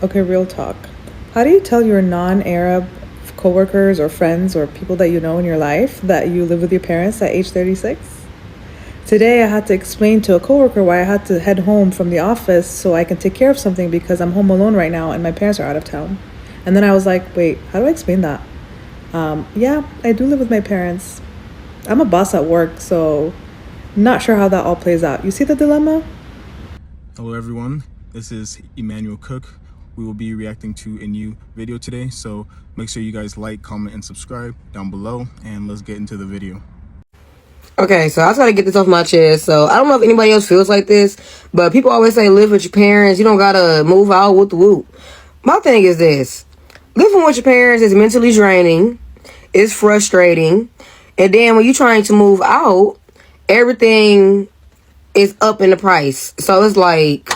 Okay, real talk. How do you tell your non-Arab coworkers or friends or people that you know in your life that you live with your parents at age 36? Today I had to explain to a coworker why I had to head home from the office so I can take care of something because I'm home alone right now and my parents are out of town. And then I was like, wait, how do I explain that? Yeah, I do live with my parents. I'm a boss at work, so not sure how that all plays out. You see the dilemma? Hello everyone, this is Emmanuel Cook. We will be reacting to a new video today, so make sure you guys like, comment, and subscribe down below, and let's get into the video. Okay, so I try to get this off my chest. So I don't know if anybody else feels like this, but people always say live with your parents. You don't gotta move out with the whoop. My thing is this: living with your parents is mentally draining, it's frustrating, and then when you're trying to move out, everything is up in the price. So it's like,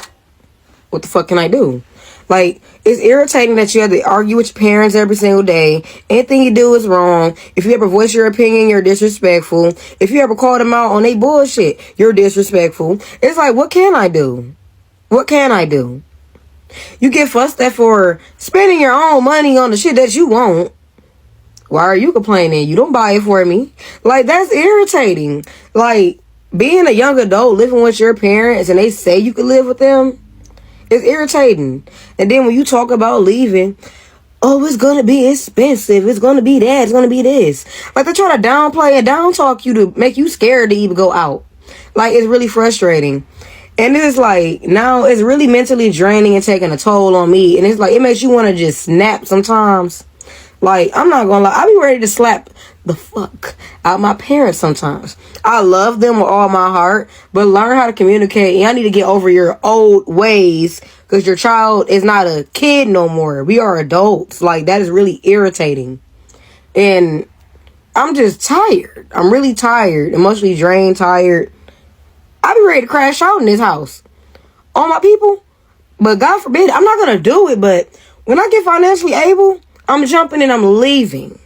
what the fuck can I do? Like, it's irritating that you have to argue with your parents every single day. Anything you do is wrong. If you ever voice your opinion, you're disrespectful. If you ever call them out on their bullshit, you're disrespectful. It's like, what can I do? What can I do? You get fussed at for spending your own money on the shit that you want. Why are you complaining? You don't buy it for me. Like, that's irritating. Like, being a young adult living with your parents and they say you can live with them, it's irritating. And then when you talk about leaving, oh, it's gonna be expensive. It's gonna be that. It's gonna be this. Like, they try to downplay and down talk you to make you scared to even go out. Like, it's really frustrating. And it's like, now it's really mentally draining and taking a toll on me. And it's like, it makes you want to just snap sometimes. Like, I'm not gonna lie, I be ready to slap the fuck out my parents sometimes. I love them with all my heart, but learn how to communicate. And I need to get over your old ways, because your child is not a kid no more. We are adults. Like, that is really irritating. And I'm just tired. I'm really tired, emotionally drained, tired. I be ready to crash out in this house on my people. But God forbid, I'm not gonna do it. But when I get financially able, I'm jumping and I'm leaving.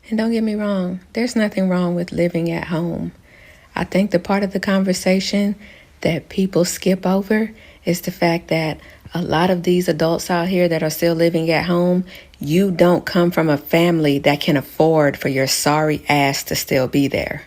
And don't get me wrong, there's nothing wrong with living at home. I think the part of the conversation that people skip over is the fact that a lot of these adults out here that are still living at home, you don't come from a family that can afford for your sorry ass to still be there.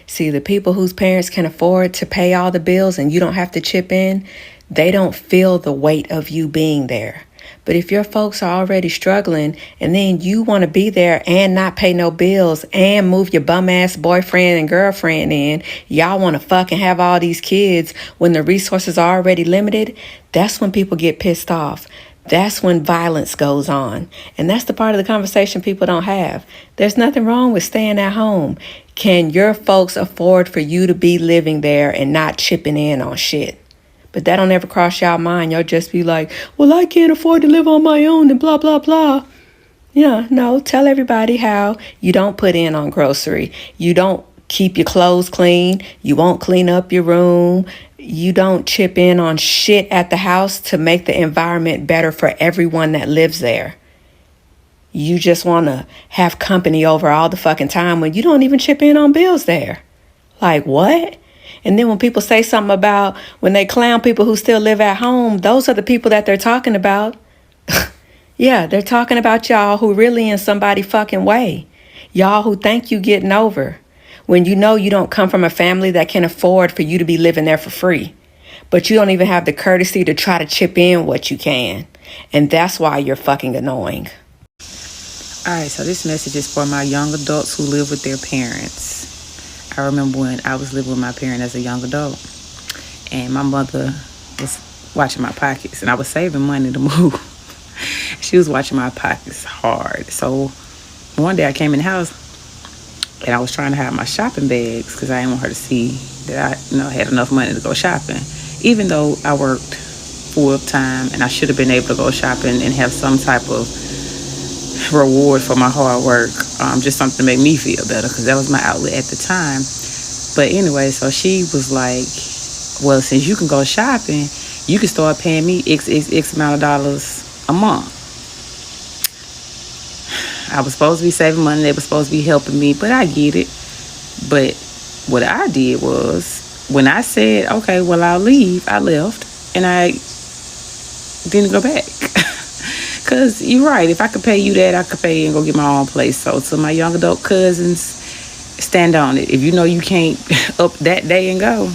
See, the people whose parents can afford to pay all the bills and you don't have to chip in, they don't feel the weight of you being there. But if your folks are already struggling and then you want to be there and not pay no bills and move your bum ass boyfriend and girlfriend in, y'all want to fucking have all these kids when the resources are already limited, that's when people get pissed off. That's when violence goes on. And that's the part of the conversation people don't have. There's nothing wrong with staying at home. Can your folks afford for you to be living there and not chipping in on shit? But that don't ever cross y'all mind. Y'all just be like, well, I can't afford to live on my own and blah, blah, blah. Yeah, no, tell everybody how you don't put in on grocery. You don't keep your clothes clean. You won't clean up your room. You don't chip in on shit at the house to make the environment better for everyone that lives there. You just want to have company over all the fucking time when you don't even chip in on bills there. Like, what? And then when people say something about when they clown people who still live at home, those are the people that they're talking about. Yeah, they're talking about y'all who really in somebody fucking way. Y'all who think you getting over. When you know you don't come from a family that can afford for you to be living there for free. But you don't even have the courtesy to try to chip in what you can. And that's why you're fucking annoying. Alright, so this message is for my young adults who live with their parents. I remember when I was living with my parents as a young adult, and my mother was watching my pockets, and I was saving money to move. She was watching my pockets hard. So one day I came in the house, and I was trying to hide my shopping bags because I didn't want her to see that I had enough money to go shopping. Even though I worked full time, and I should have been able to go shopping and have some type of reward for my hard work, just something to make me feel better, because that was my outlet at the time. But anyway, so she was like, well, since you can go shopping, you can start paying me X amount of dollars a month. I was supposed to be saving money, they were supposed to be helping me, but I get it. But what I did was, when I said, okay, well, I'll leave, I left, and I than to go back. Because you're right. If I could pay you that, I could pay you and go get my own place. So to my young adult cousins, stand on it. If you know you can't up that day and go,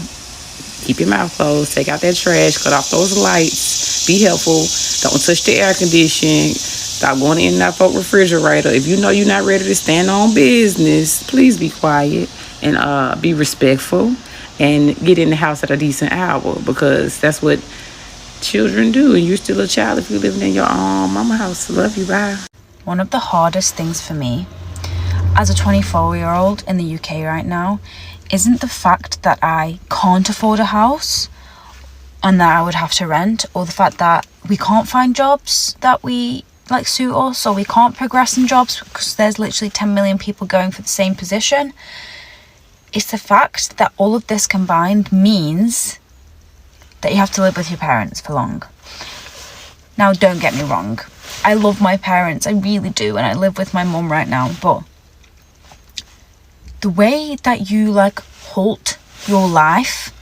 keep your mouth closed. Take out that trash. Cut off those lights. Be helpful. Don't touch the air conditioning. Stop going in and out for refrigerator. If you know you're not ready to stand on business, please be quiet and be respectful and get in the house at a decent hour, because that's what children do. And you're still a child if you're living in your own mama house. Love you. Bye. One of the hardest things for me as a 24-year-old in the UK right now isn't the fact that I can't afford a house and that I would have to rent, or the fact that we can't find jobs that we like suit us, or we can't progress in jobs because there's literally 10 million people going for the same position. It's the fact that all of this combined means that you have to live with your parents for long. Now, don't get me wrong. I love my parents, I really do, and I live with my mum right now, but the way that you like halt your life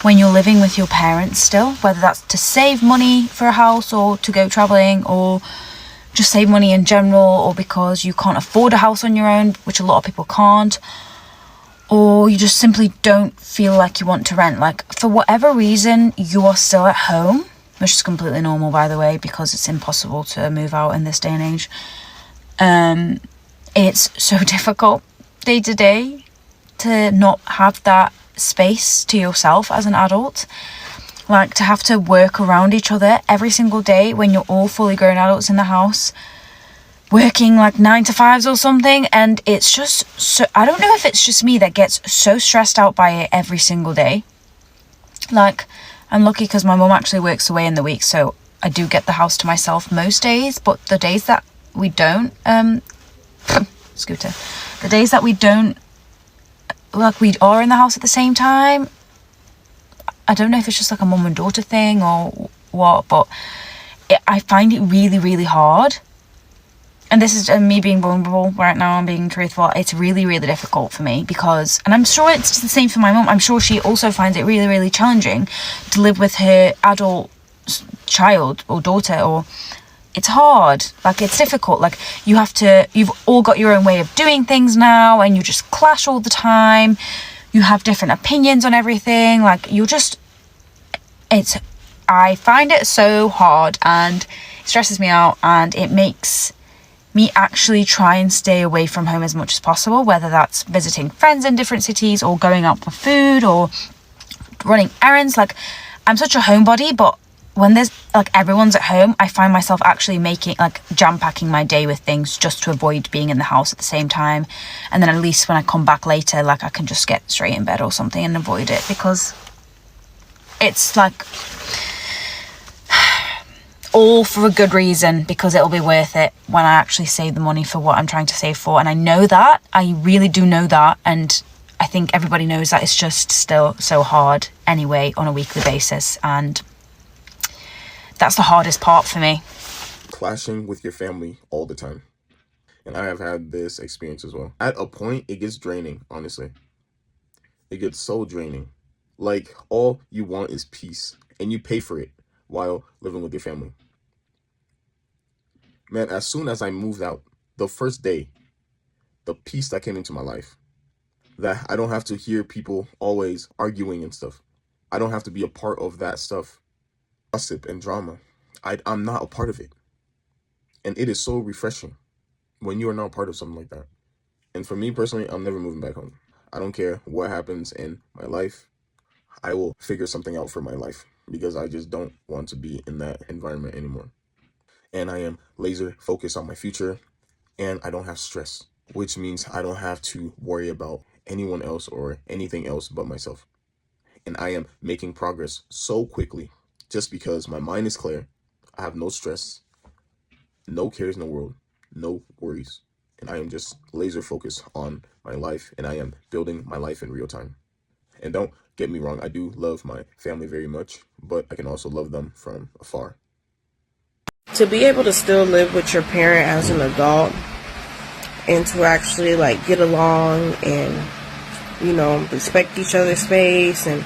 when you're living with your parents still, whether that's to save money for a house or to go traveling, or just save money in general, or because you can't afford a house on your own, which a lot of people can't, or you just simply don't feel like you want to rent, like for whatever reason you are still at home, which is completely normal, by the way, because it's impossible to move out in this day and age. It's so difficult day to day to not have that space to yourself as an adult, like to have to work around each other every single day when you're all fully grown adults in the house, working like 9 to 5s or something. And it's just so, I don't know if it's just me that gets so stressed out by it every single day. Like, I'm lucky because my mum actually works away in the week, so I do get the house to myself most days, but the days that we don't, the days that we don't, like we are in the house at the same time, I don't know if it's just like a mum and daughter thing or what, but I find it really, really hard. And this is me being vulnerable right now, I'm being truthful. It's really, really difficult for me because, and I'm sure it's the same for my mum, I'm sure she also finds it really, really challenging to live with her adult child or daughter, or it's hard, like it's difficult, like you've all got your own way of doing things now and you just clash all the time, you have different opinions on everything, like I find it so hard and it stresses me out, and it makes me actually try and stay away from home as much as possible, whether that's visiting friends in different cities or going out for food or running errands. Like, I'm such a homebody, but when there's like everyone's at home, I find myself actually making like jam packing my day with things just to avoid being in the house at the same time, and then at least when I come back later, like I can just get straight in bed or something and avoid it, because it's like all for a good reason, because it'll be worth it when I actually save the money for what I'm trying to save for. And I know that, I really do know that, and I think everybody knows that. It's just still so hard anyway on a weekly basis, and that's the hardest part for me. Clashing with your family all the time. And I have had this experience as well. At a point, it gets draining, honestly. It gets so draining. Like, all you want is peace, and you pay for it while living with your family. Man, as soon as I moved out, the first day, the peace that came into my life, that I don't have to hear people always arguing and stuff. I don't have to be a part of that stuff. Gossip and drama. I'm not a part of it. And it is so refreshing when you are not part of something like that. And for me personally, I'm never moving back home. I don't care what happens in my life. I will figure something out for my life, because I just don't want to be in that environment anymore. And I am laser focused on my future, and I don't have stress, which means I don't have to worry about anyone else or anything else but myself. And I am making progress so quickly just because my mind is clear. I have no stress, no cares in the world, no worries. And I am just laser focused on my life, and I am building my life in real time. And don't get me wrong, I do love my family very much, but I can also love them from afar. To be able to still live with your parent as an adult and to actually like get along and, respect each other's space and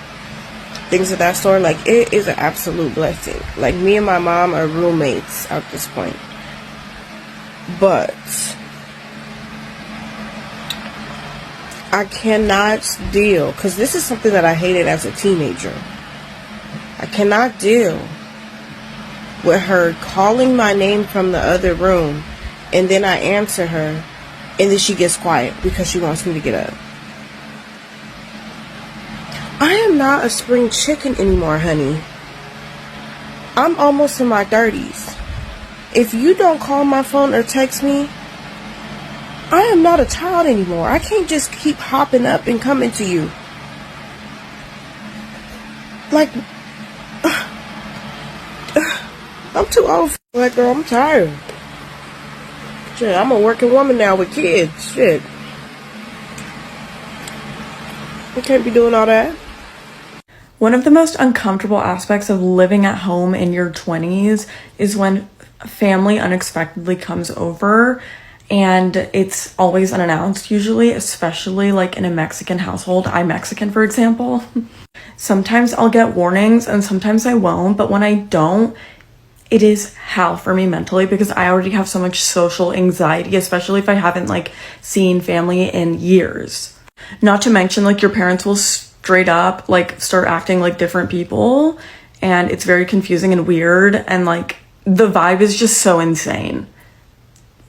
things of that sort. Like, it is an absolute blessing. Like, me and my mom are roommates at this point. But I cannot deal, because this is something that I hated as a teenager. I cannot deal with her calling my name from the other room, and then I answer her, and then she gets quiet because she wants me to get up. I am not a spring chicken anymore, honey. I'm almost in my 30s. If you don't call my phone or text me, I am not a child anymore. I can't just keep hopping up and coming to you. Like, I'm too old for that, girl. I'm tired. Shit, I'm a working woman now with kids. Shit. I can't be doing all that. One of the most uncomfortable aspects of living at home in your 20s is when family unexpectedly comes over, and it's always unannounced usually, especially like in a Mexican household. I'm Mexican, for example. Sometimes I'll get warnings and sometimes I won't, but when I don't, it is hell for me mentally because I already have so much social anxiety, especially if I haven't like seen family in years. Not to mention, like, your parents will straight up like start acting like different people, and it's very confusing and weird, and like the vibe is just so insane.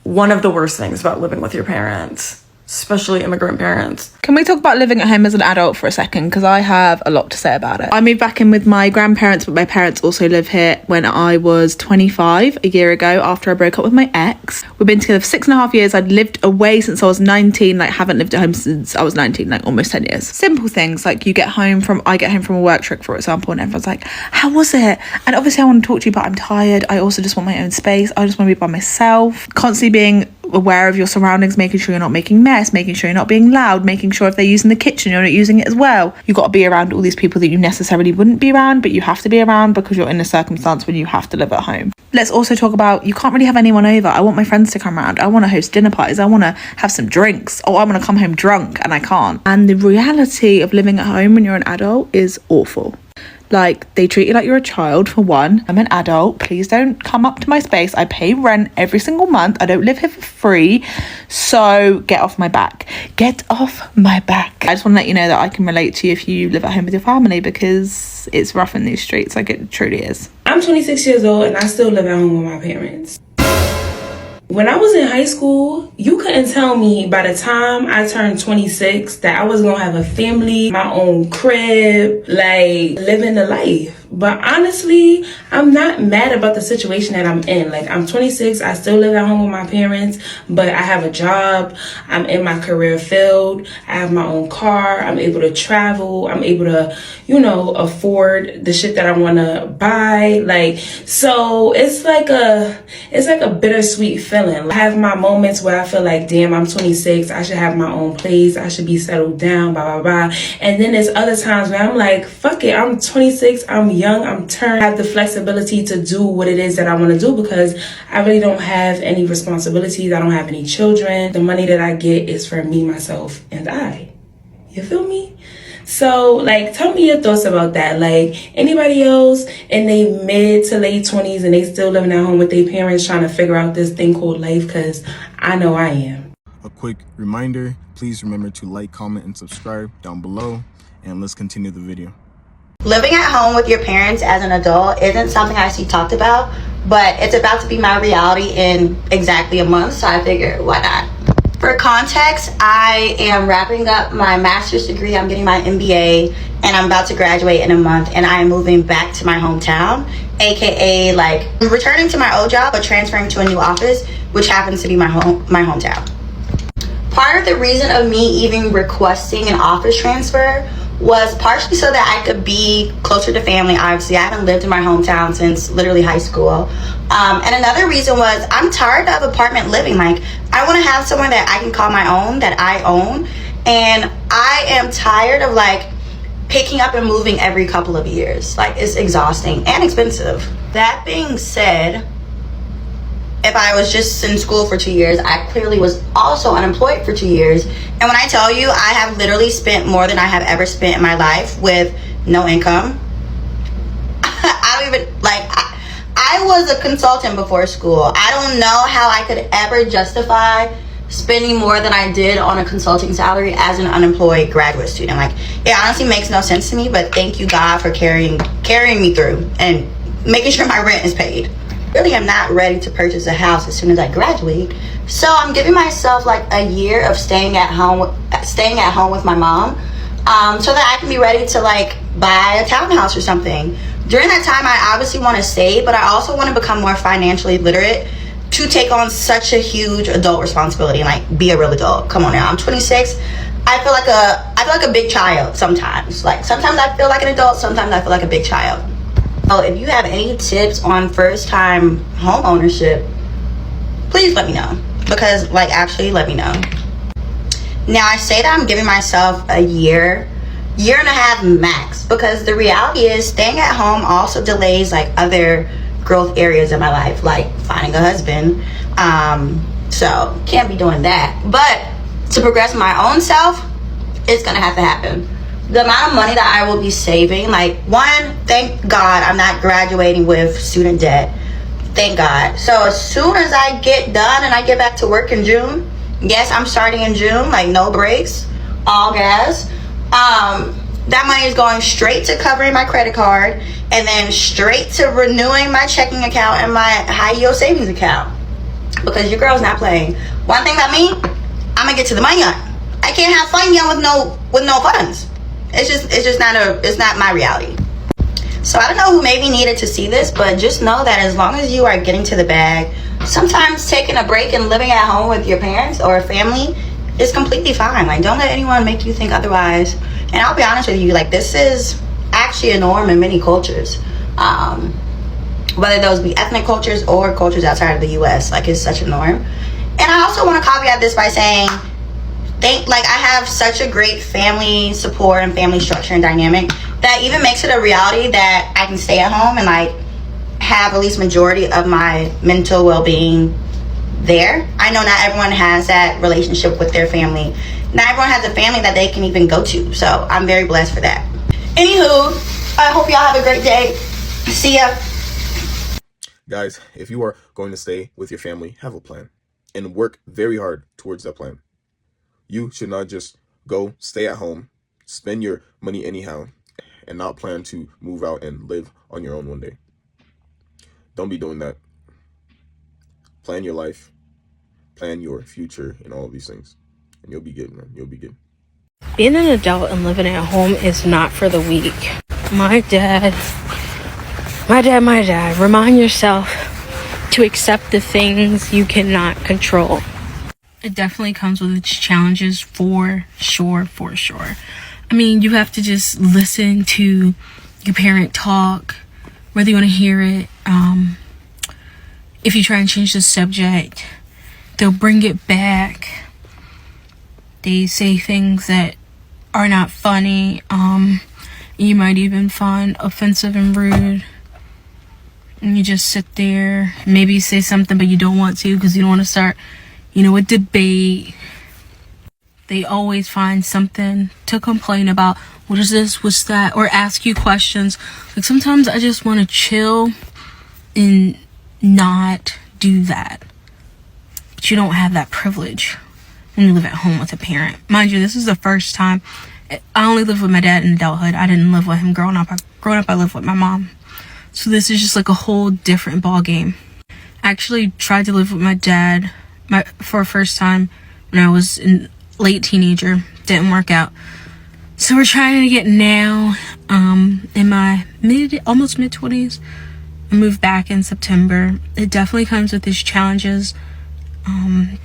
One of the worst things about living with your parents, especially immigrant parents. Can we talk about living at home as an adult for a second? Because I have a lot to say about it. I moved back in with my grandparents, but my parents also live here when I was 25, a year ago, after I broke up with my ex. We've been together for 6.5 years. I'd lived away since I was 19, like haven't lived at home since I was 19, like almost 10 years. Simple things, like I get home from a work trip, for example, and everyone's like, how was it? And obviously I want to talk to you, but I'm tired. I also just want my own space. I just want to be by myself. Constantly being aware of your surroundings, making sure you're not making mess, making sure you're not being loud, making sure if they're using the kitchen, you're not using it as well. You've got to be around all these people that you necessarily wouldn't be around, but you have to be around because you're in a circumstance when you have to live at home. Let's also talk about, you can't really have anyone over. I want my friends to come around. I want to host dinner parties. I want to have some drinks. Or I want to come home drunk, and I can't. And the reality of living at home when you're an adult is awful. Like, they treat you like you're a child, for one. I'm an adult. Please don't come up to my space. I pay rent every single month. I don't live here for free. So get off my back. Get off my back. I just want to let you know that I can relate to you if you live at home with your family, because it's rough in these streets. Like, it truly is. I'm 26 years old and I still live at home with my parents. When I was in high school, you couldn't tell me by the time I turned 26 that I was gonna have a family, my own crib, like living the life. But honestly, I'm not mad about the situation that I'm in. Like, I'm 26, I still live at home with my parents, but I have a job, I'm in my career field, I have my own car, I'm able to travel, I'm able to, afford the shit that I wanna buy. Like, so it's like a bittersweet feeling. I have my moments where I feel like, damn, I'm 26, I should have my own place, I should be settled down, blah, blah, blah. And then there's other times where I'm like, fuck it, I'm 26, I'm young, I'm turned, I have the flexibility to do what it is that I want to do because I really don't have any responsibilities. I don't have any children. The money that I get is for me, myself, and I. You feel me? So, like, tell me your thoughts about that. Like, anybody else in their mid to late 20s and they still living at home with their parents trying to figure out this thing called life? Because I know I am. A quick reminder, please remember to like, comment, and subscribe down below, and let's continue the video. Living at home with your parents as an adult isn't something I see talked about, but it's about to be my reality in exactly a month, so I figured, why not? For context, I am wrapping up my master's degree, I'm getting my MBA, and I'm about to graduate in a month, and I am moving back to my hometown, aka like returning to my old job but transferring to a new office, which happens to be my hometown. Part of the reason of me even requesting an office transfer was partially so that I could be closer to family. Obviously, I haven't lived in my hometown since literally high school. And another reason was I'm tired of apartment living. Like, I want to have somewhere that I can call my own, that I own. And I am tired of like picking up and moving every couple of years. Like, it's exhausting and expensive. That being said, if I was just in school for 2 years, I clearly was also unemployed for 2 years. And when I tell you, I have literally spent more than I have ever spent in my life with no income, I don't even like. I was a consultant before school. I don't know how I could ever justify spending more than I did on a consulting salary as an unemployed graduate student. Like, it honestly makes no sense to me, but thank you, God, for carrying me through and making sure my rent is paid. Really, I'm not ready to purchase a house as soon as I graduate. So I'm giving myself like a year of staying at home with my mom, so that I can be ready to like buy a townhouse or something. During that time, I obviously want to save, but I also want to become more financially literate to take on such a huge adult responsibility and like be a real adult. Come on now, I'm 26. I feel like a big child sometimes. Like sometimes I feel like an adult, sometimes I feel like a big child. So if you have any tips on first time home ownership, please let me know. Because like actually let me know. Now I say that I'm giving myself a year and a half max, because the reality is staying at home also delays like other growth areas in my life, like finding a husband. So can't be doing that. But to progress my own self, it's gonna have to happen. The amount of money that I will be saving, like one, thank God I'm not graduating with student debt. Thank God. So as soon as I get done and I get back to work in June, yes, I'm starting in June, like no breaks, all gas. That money is going straight to covering my credit card and then straight to renewing my checking account and my high yield savings account. Because your girl's not playing. One thing about me, I'm gonna get to the money on. I can't have fun young with no funds. It's not my reality. So I don't know who maybe needed to see this, but just know that as long as you are getting to the bag, sometimes taking a break and living at home with your parents or a family is completely fine. Like, don't let anyone make you think otherwise. And I'll be honest with you, like, this is actually a norm in many cultures. Whether those be ethnic cultures or cultures outside of the US, like, it's such a norm. And I also want to caveat this by saying, I have such a great family support and family structure and dynamic that even makes it a reality that I can stay at home and like have at least majority of my mental well-being there. I know not everyone has that relationship with their family. Not everyone has a family that they can even go to. So I'm very blessed for that. Anywho, I hope y'all have a great day. See ya. Guys, if you are going to stay with your family, have a plan and work very hard towards that plan. You should not just go stay at home, spend your money anyhow, and not plan to move out and live on your own one day. Don't be doing that. Plan your life, plan your future, and all of these things. And you'll be good, man. You'll be good. Being an adult and living at home is not for the weak. My dad, remind yourself to accept the things you cannot control. It definitely comes with its challenges, for sure. I mean, you have to just listen to your parent talk, whether you want to hear it. If you try and change the subject, they'll bring it back. They say things that are not funny. You might even find offensive and rude. And you just sit there, maybe say something, but you don't want to because you don't want to start, a debate. They always find something to complain about. What is this? What's that? Or ask you questions. Like, sometimes I just want to chill and not do that. But you don't have that privilege when you live at home with a parent. Mind you, this is the first time. I only lived with my dad in adulthood. I didn't live with him growing up. I lived with my mom. So this is just like a whole different ball game. I actually tried to live with my dad for a first time when I was a late teenager. Didn't work out. So we're trying to get now in my almost mid-20s. I moved back in September. It definitely comes with its challenges,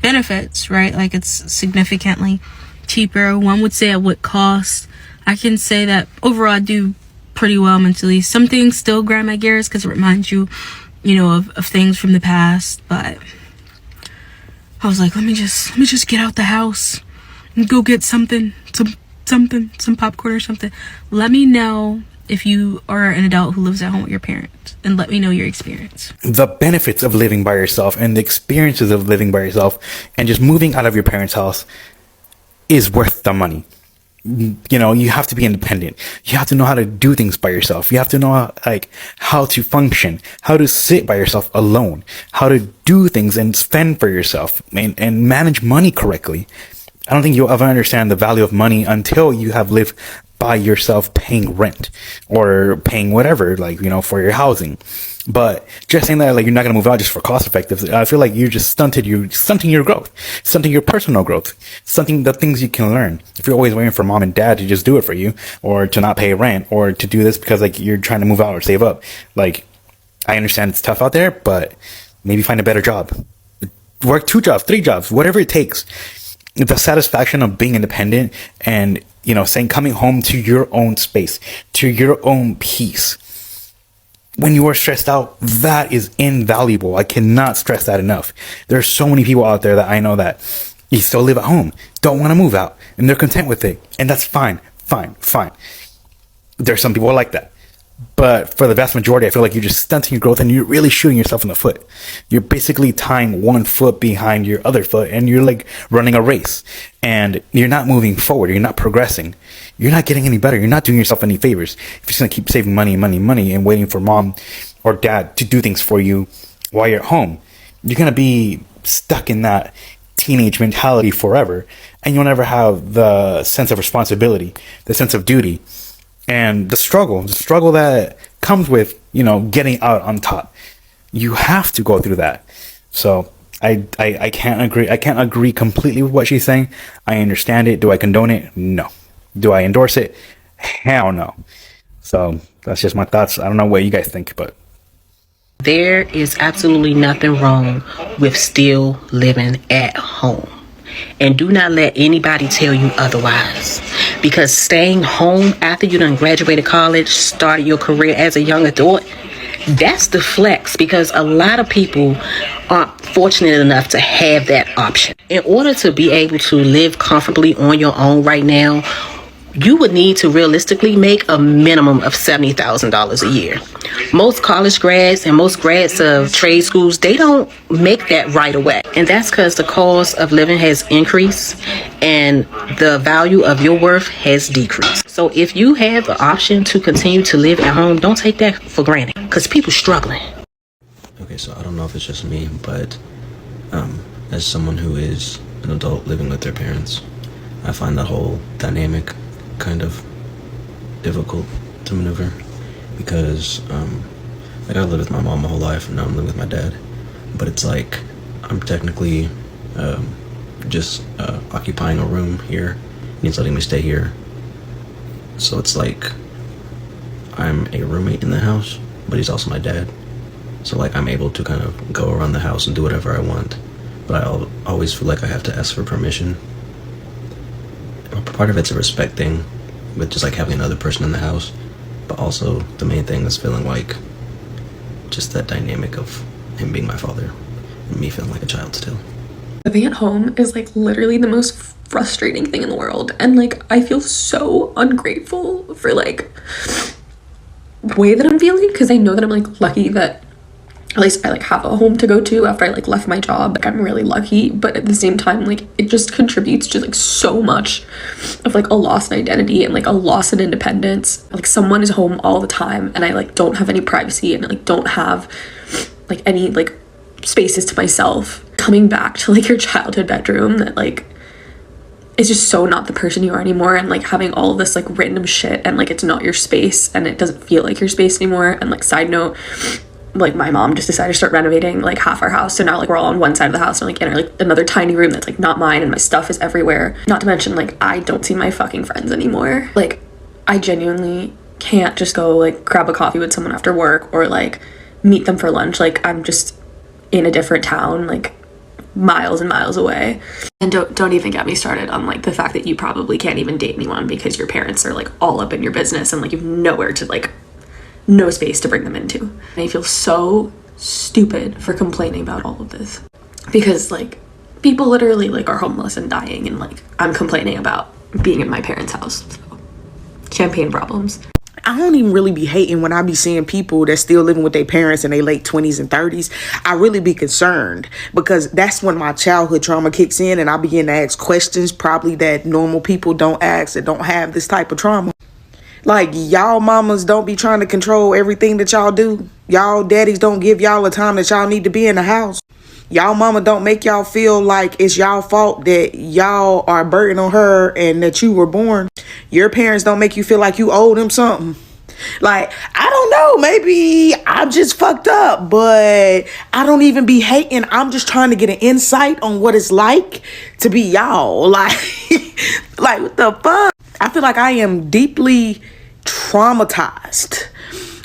benefits, right? Like, it's significantly cheaper. One would say at what cost. I can say that overall I do pretty well mentally. Some things still grind my gears because it reminds you, of things from the past. But I was like, let me just get out the house and go get some popcorn or something. Let me know if you are an adult who lives at home with your parents, and let me know your experience. The benefits of living by yourself and the experiences of living by yourself and just moving out of your parents' house is worth the money. you have to be independent. You have to know how to do things by yourself. You have to know how to function, how to sit by yourself alone, how to do things and spend for yourself and manage money correctly. I don't think you'll ever understand the value of money until you have lived by yourself paying rent or paying whatever, for your housing. But just saying that, you're not going to move out just for cost effective, I feel like you're just stunting your growth, stunting your personal growth, stunting the things you can learn. If you're always waiting for mom and dad to just do it for you, or to not pay rent, or to do this because you're trying to move out or save up, I understand it's tough out there, but maybe find a better job. Work 2 jobs, 3 jobs, whatever it takes. The satisfaction of being independent and, coming home to your own space, to your own peace. When you are stressed out, that is invaluable. I cannot stress that enough. There are so many people out there that I know that you still live at home, don't want to move out, and they're content with it. And that's fine. There's some people like that. But for the vast majority, I feel like you're just stunting your growth and you're really shooting yourself in the foot. You're basically tying one foot behind your other foot and you're running a race and you're not moving forward. You're not progressing. You're not getting any better. You're not doing yourself any favors. If you're just going to keep saving money and waiting for mom or dad to do things for you while you're at home, you're going to be stuck in that teenage mentality forever. And you'll never have the sense of responsibility, the sense of duty, and the struggle that comes with, getting out on top. You have to go through that. So I can't agree. I can't agree completely with what she's saying. I understand it. Do I condone it? No. Do I endorse it? Hell no. So that's just my thoughts. I don't know what you guys think, but there is absolutely nothing wrong with still living at home. And do not let anybody tell you otherwise. Because staying home after you done graduated college, started your career as a young adult, that's the flex, because a lot of people aren't fortunate enough to have that option. In order to be able to live comfortably on your own right now, you would need to realistically make a minimum of $70,000 a year. Most college grads and most grads of trade schools, they don't make that right away. And that's because the cost of living has increased and the value of your worth has decreased. So if you have the option to continue to live at home, don't take that for granted, because people struggling. Okay, so I don't know if it's just me, but as someone who is an adult living with their parents, I find that whole dynamic kind of difficult to maneuver, because I lived with my mom my whole life and now I'm living with my dad, but it's I'm technically just occupying a room here and he's letting me stay here, so it's I'm a roommate in the house, but he's also my dad, so I'm able to kind of go around the house and do whatever I want, but I always feel like I have to ask for permission. Part of it's a respect thing with just having another person in the house, but also the main thing is feeling just that dynamic of him being my father and me feeling like a child still. Living at home is literally the most frustrating thing in the world, and I feel so ungrateful for the way that I'm feeling, because I know that I'm lucky that at least I have a home to go to after I left my job. I'm really lucky, but at the same time it just contributes to so much of a loss in identity and a loss in independence. Someone is home all the time and I don't have any privacy and don't have any spaces to myself. Coming back to your childhood bedroom that it's just so not the person you are anymore, and having all of this random shit and it's not your space and it doesn't feel like your space anymore. And side note, my mom just decided to start renovating half our house, so now we're all on one side of the house and in another tiny room that's not mine, and my stuff is everywhere. Not to mention I don't see my fucking friends anymore. I genuinely can't just go grab a coffee with someone after work or meet them for lunch. I'm just in a different town, miles and miles away. And don't even get me started on the fact that you probably can't even date anyone because your parents are all up in your business and you've nowhere to no space to bring them into. And I feel so stupid for complaining about all of this, because people literally are homeless and dying, and I'm complaining about being in my parents' house. So, champagne problems. I don't even really be hating when I be seeing people that's still living with their parents in their late 20s and 30s. I really be concerned because that's when my childhood trauma kicks in and I begin to ask questions probably that normal people don't ask that don't have this type of trauma. Like, y'all mamas don't be trying to control everything that y'all do. Y'all daddies don't give y'all the time that y'all need to be in the house. Y'all mama don't make y'all feel like it's y'all fault that y'all are a burden on her and that you were born. Your parents don't make you feel like you owe them something. Like, I don't know, maybe I'm just fucked up, but I don't even be hating. I'm just trying to get an insight on what it's like to be y'all. Like, like what the fuck? I feel like I am deeply traumatized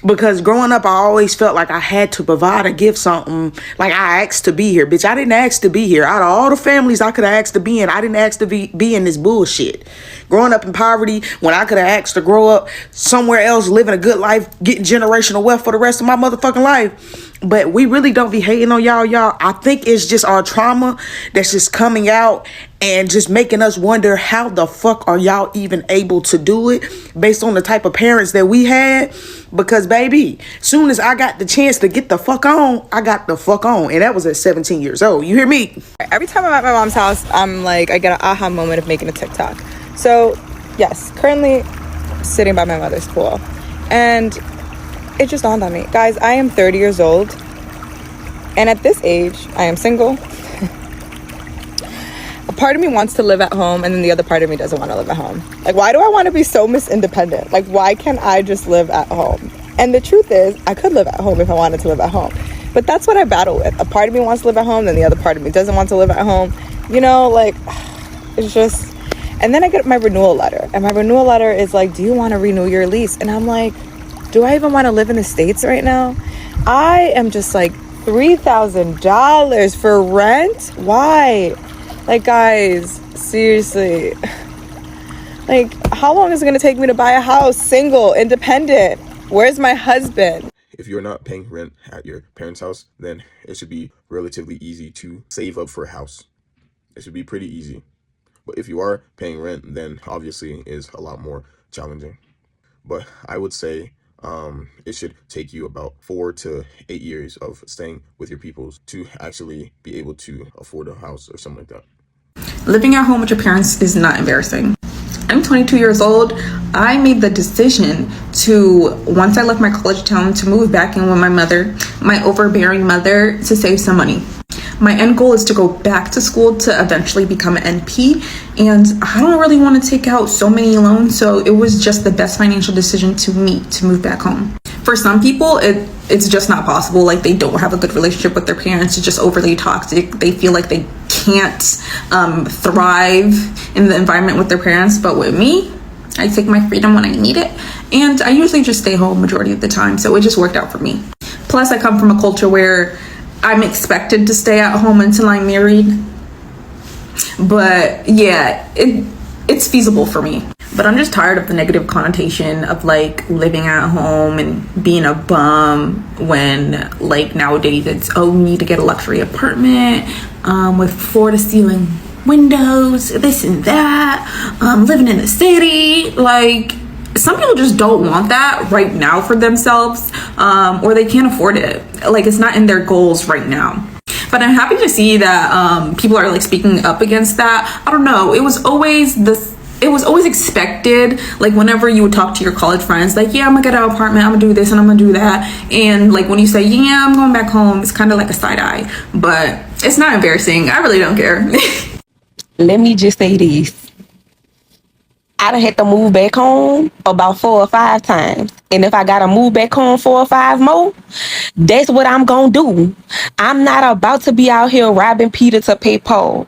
because growing up, I always felt like I had to provide or give something. Like, I asked to be here. Bitch, I didn't ask to be here. Out of all the families I could have asked to be in, I didn't ask to be in this bullshit. Growing up in poverty, when I could have asked to grow up somewhere else, living a good life, getting generational wealth for the rest of my motherfucking life. But we really don't be hating on y'all. I think it's just our trauma that's just coming out and just making us wonder how the fuck are y'all even able to do it based on the type of parents that we had. Because baby, soon as I got the chance to get the fuck on, I got the fuck on. And that was at 17 years old. You hear me? Every time I'm at my mom's house, I'm like, I get an aha moment of making a TikTok. So yes, currently sitting by my mother's pool. And it just dawned on me. Guys, I am 30 years old. And at this age, I am single. A part of me wants to live at home, and then the other part of me doesn't want to live at home. Like, why do I want to be so Miss-Independent? Like, why can't I just live at home? And the truth is, I could live at home if I wanted to live at home. But that's what I battle with. A part of me wants to live at home, then the other part of me doesn't want to live at home. You know, like, it's just... And then I get my renewal letter. And my renewal letter is like, do you want to renew your lease? And I'm like, do I even want to live in the States right now? I am just like, $3,000 for rent? Why? Like, guys, seriously. Like, how long is it going to take me to buy a house? Single, independent. Where's my husband? If you're not paying rent at your parents' house, then it should be relatively easy to save up for a house. It should be pretty easy. But if you are paying rent, then obviously is a lot more challenging. But I would say it should take you about 4 to 8 years of staying with your peoples to actually be able to afford a house or something like that. Living at home with your parents is not embarrassing. I'm 22 years old. I made the decision to, once I left my college town, to move back in with my mother, my overbearing mother, to save some money. My end goal is to go back to school to eventually become an NP, and I don't really want to take out so many loans, so it was just the best financial decision to me to move back home. For some people, it's just not possible. Like, they don't have a good relationship with their parents. It's just overly toxic. They feel like they can't thrive in the environment with their parents. But with me, I take my freedom when I need it, and I usually just stay home majority of the time, so it just worked out for me. Plus, I come from a culture where I'm expected to stay at home until I'm married. But yeah, it's feasible for me. But I'm just tired of the negative connotation of like living at home and being a bum when like nowadays it's, oh, you need to get a luxury apartment with floor to ceiling windows, this and that, living in the city. Like, some people just don't want that right now for themselves, or they can't afford it. Like, it's not in their goals right now. But I'm happy to see that people are like speaking up against that. I don't know. It was always expected. Like, whenever you would talk to your college friends, like, yeah, I'm gonna get an apartment, I'm gonna do this and I'm gonna do that. And like, when you say, yeah, I'm going back home, it's kind of like a side eye. But it's not embarrassing. I really don't care. Let me just say this. I done had to move back home about 4 or 5 times. And if I gotta move back home 4 or 5 more, that's what I'm gonna do. I'm not about to be out here robbing Peter to pay Paul.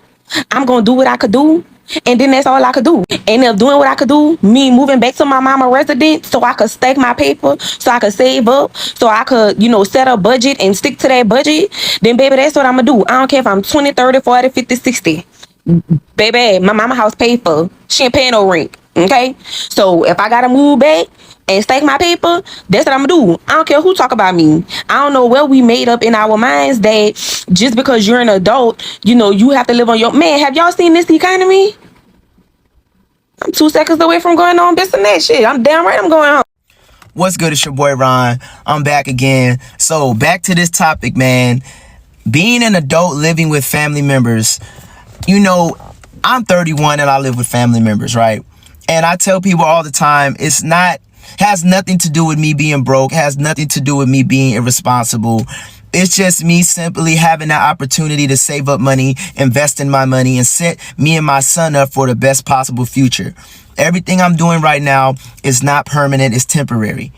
I'm gonna do what I could do, and then that's all I could do. And if doing what I could do, me moving back to my mama residence so I could stack my paper, so I could save up, so I could, set a budget and stick to that budget, then baby, that's what I'm gonna do. I don't care if I'm 20, 30, 40, 50, 60. Baby, my mama house paid for. She ain't paying no rent. Okay? So if I gotta move back and stack my paper, that's what I'm gonna do. I don't care who talk about me. I don't know what we made up in our minds that just because you're an adult, you have to live on your... Man, have y'all seen this economy? I'm 2 seconds away from going on this and that shit. I'm damn right I'm going home. What's good? It's your boy Ron. I'm back again. So back to this topic, man. Being an adult living with family members. You know, I'm 31 and I live with family members, right? And I tell people all the time, has nothing to do with me being broke, has nothing to do with me being irresponsible. It's just me simply having that opportunity to save up money, invest in my money, and set me and my son up for the best possible future. Everything I'm doing right now is not permanent, it's temporary.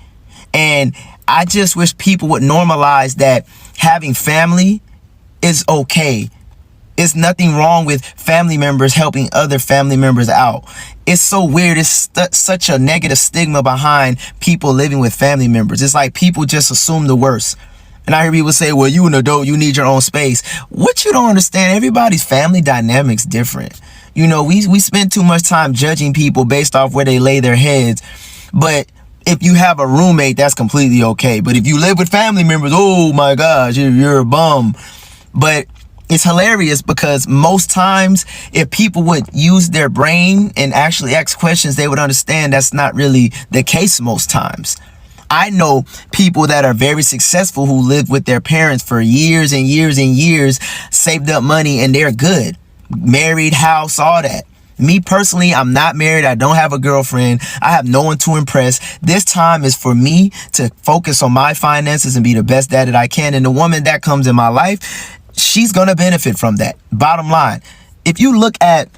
And I just wish people would normalize that having family is okay. It's nothing wrong with family members helping other family members out. It's so weird. It's such a negative stigma behind people living with family members. It's like people just assume the worst. And I hear people say, well, you an adult, you need your own space. What you don't understand, everybody's family dynamic's different. You know, we spend too much time judging people based off where they lay their heads. But if you have a roommate, that's completely okay. But if you live with family members, oh my gosh, you're a bum. But it's hilarious because most times if people would use their brain and actually ask questions, they would understand that's not really the case most times. I know people that are very successful who lived with their parents for years and years and years, saved up money, and they're good. Married, house, all that. Me personally, I'm not married. I don't have a girlfriend. I have no one to impress. This time is for me to focus on my finances and be the best dad that I can. And the woman that comes in my life, she's going to benefit from that. Bottom line, if you look at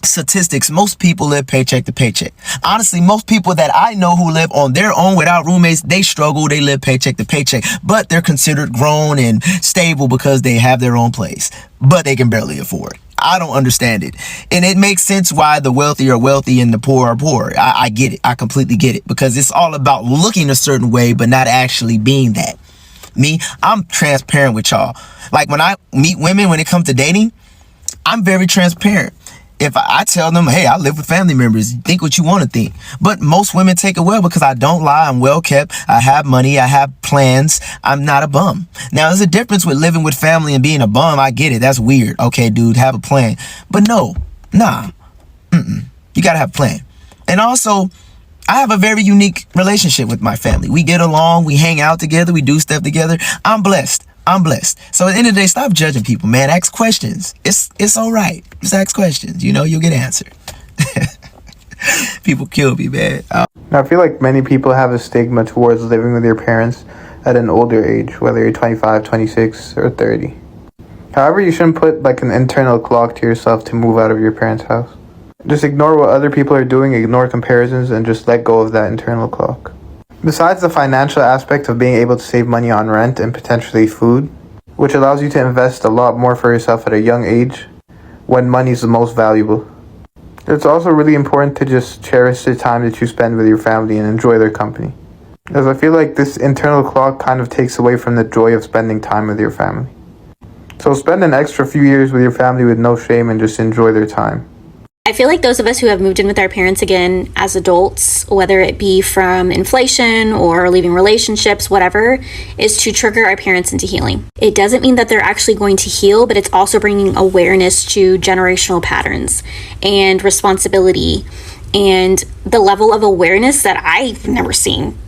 statistics, most people live paycheck to paycheck. Honestly, most people that I know who live on their own without roommates, they struggle. They live paycheck to paycheck, but they're considered grown and stable because they have their own place, but they can barely afford it. I don't understand it. And it makes sense why the wealthy are wealthy and the poor are poor. I get it. I completely get it, because it's all about looking a certain way, but not actually being that. Me, I'm transparent with y'all. Like when I meet women, when it comes to dating, I'm very transparent. If I tell them, hey, I live with family members, think what you want to think. But most women take it well because I don't lie. I'm well kept. I have money. I have plans. I'm not a bum. Now, there's a difference with living with family and being a bum. I get it. That's weird. Okay, dude, have a plan. But no, nah. You got to have a plan. And also, I have a very unique relationship with my family. We get along. We hang out together. We do stuff together. I'm blessed. So at the end of the day, stop judging people, man. Ask questions. It's all right. Just ask questions. You know, you'll get answered. People kill me, man. I feel like many people have a stigma towards living with your parents at an older age, whether you're 25, 26, or 30. However, you shouldn't put like an internal clock to yourself to move out of your parents' house. Just ignore what other people are doing, ignore comparisons, and just let go of that internal clock. Besides the financial aspect of being able to save money on rent and potentially food, which allows you to invest a lot more for yourself at a young age when money is the most valuable. It's also really important to just cherish the time that you spend with your family and enjoy their company. As I feel like this internal clock kind of takes away from the joy of spending time with your family. So spend an extra few years with your family with no shame and just enjoy their time. I feel like those of us who have moved in with our parents again as adults, whether it be from inflation or leaving relationships, whatever, is to trigger our parents into healing. It doesn't mean that they're actually going to heal, but it's also bringing awareness to generational patterns and responsibility and the level of awareness that I've never seen.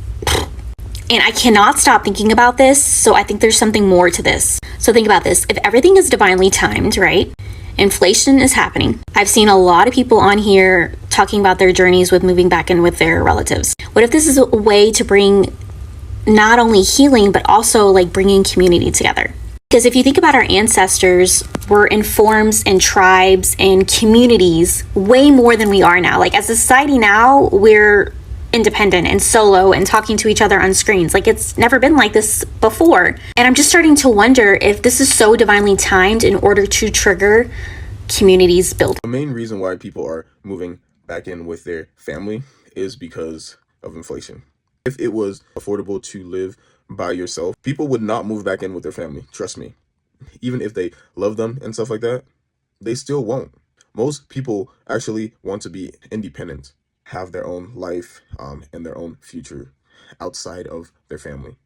And I cannot stop thinking about this, so I think there's something more to this. So think about this. If everything is divinely timed, right? Inflation is happening. I've seen a lot of people on here talking about their journeys with moving back in with their relatives. What if this is a way to bring not only healing, but also like bringing community together? Because if you think about our ancestors, were in forms and tribes and communities way more than we are now. Like as a society now, we're independent and solo and talking to each other on screens. Like it's never been like this before. And I'm just starting to wonder if this is so divinely timed in order to trigger communities built. The main reason why people are moving back in with their family is because of inflation. If it was affordable to live by yourself, people would not move back in with their family. Trust me. Even if they love them and stuff like that, they still won't. Most people actually want to be independent, have their own life and their own future outside of their family.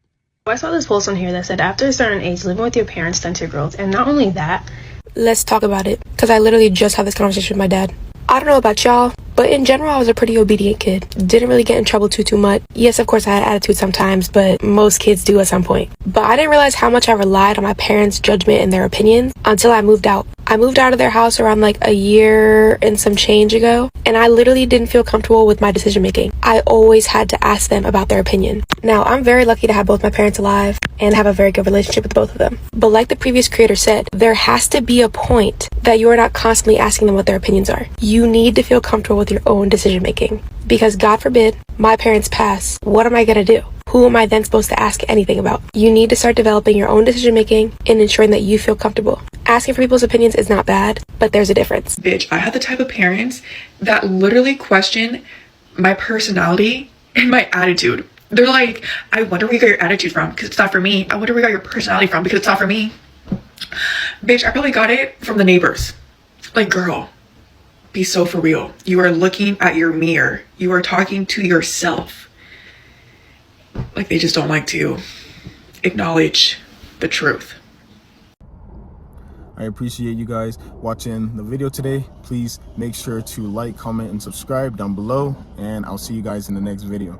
I saw this post on here that said after a certain age, living with your parents tends to growth. And not only that, let's talk about it, because I literally just had this conversation with my dad. I don't know about y'all, But in general, I was a pretty obedient kid. Didn't really get in trouble too much. Yes, of course, I had attitude sometimes, but most kids do at some point. But I didn't realize how much I relied on my parents' judgment and their opinions until I moved out. I moved out of their house around like a year and some change ago, and I literally didn't feel comfortable with my decision making. I always had to ask them about their opinion. Now, I'm very lucky to have both my parents alive and have a very good relationship with both of them. But like the previous creator said, there has to be a point that you are not constantly asking them what their opinions are. You need to feel comfortable with your own decision making. Because God forbid, my parents pass, what am I gonna do? Who am I then supposed to ask anything about? You need to start developing your own decision making and ensuring that you feel comfortable. Asking for people's opinions is not bad, but there's a difference. Bitch, I had the type of parents that literally question my personality and my attitude. They're like, I wonder where you got your attitude from because it's not for me. I wonder where you got your personality from because it's not for me. Bitch, I probably got it from the neighbors. Like, girl, be so for real. You are looking at your mirror. You are talking to yourself. Like, they just don't like to acknowledge the truth. I appreciate you guys watching the video today. Please make sure to like, comment, and subscribe down below, and I'll see you guys in the next video.